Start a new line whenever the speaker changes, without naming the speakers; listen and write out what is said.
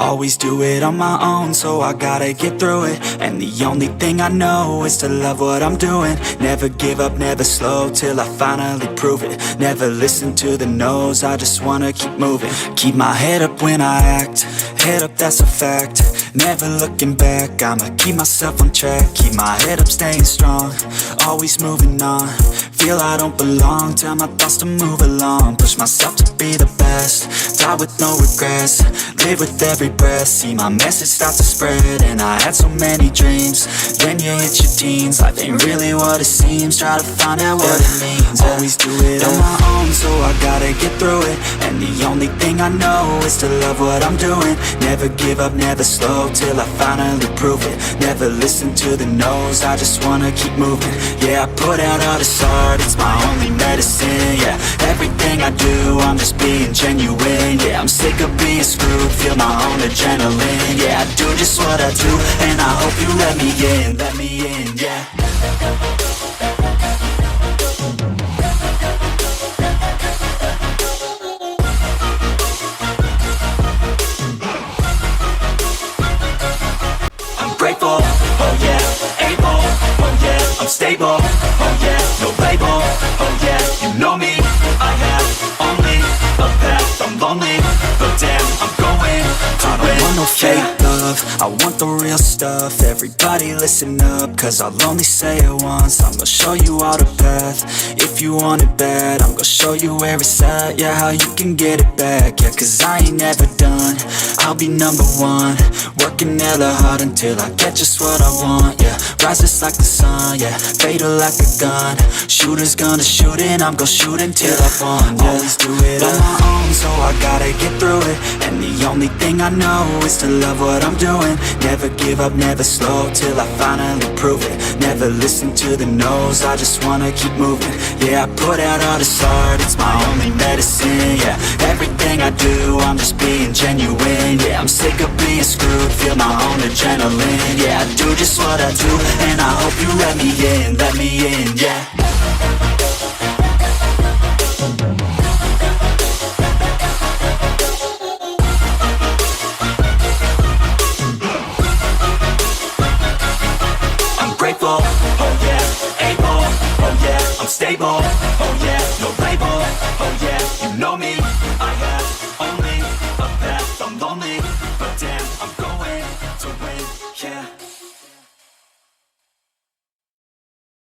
Always do it on my own, so I gotta get through it. And the only thing I know is to love what I'm doing. Never give up, never slow, till I finally prove it. Never listen to the no's, I just wanna keep moving. Keep my head up when I act, head up, that's a fact. Never looking back, I'ma keep myself on track. Keep my head up, staying strong, always moving on. Feel I don't belong, tell my thoughts to move along. Push myself to be the best, die with no regrets. Live with every breath, see my message start to spread. And I had so many dreams, then you hit your teens. Life ain't really what it seems, try to find out what it means. Always do it on my own, so I gotta get through it. And the only thing I know is to love what I'm doing. Never give up, never slow, till I finally prove it. Never listen to the no's, I just wanna keep moving. Yeah, I put out all this art, it's my only medicine. Yeah, everything I do, I'm just being genuine. Yeah, I'm sick of being screwed, feel my own adrenaline. Yeah, I do just what I do, and I hope you let me in, yeah. I'm grateful, oh yeah, able, oh yeah, I'm stable, oh yeah, no label, oh yeah, you know me, I have only a path, I'm lonely, but damn, I'm going to win. I don't want no fake love, I want the real stuff. Everybody listen up, cause I'll only say it once. I'm gonna show you all the path, if you want it bad. I'm gonna show you where it's at, yeah, how you can get it back. Yeah, cause I ain't never done, I'll be number one. Working hella hard until I get just what I want, yeah. Rises like the sun, yeah, fatal like a gun. Shooters gonna shoot and I'm gonna shoot until I won, yeah. Always do it on my own, so I gotta get through it. And the only thing I know is to love what I'm doing. Never give up, never slow, till I finally prove it. Never listen to the no's, I just wanna keep moving. Yeah, I put out all this art, it's my only medicine. Yeah, everything I do, I'm just being genuine. Yeah, I'm sick of being screwed, feel my own adrenaline. Yeah, I do just what I do, and I hope you let me in, yeah. I'm grateful, oh yeah, able, oh yeah, I'm stable, oh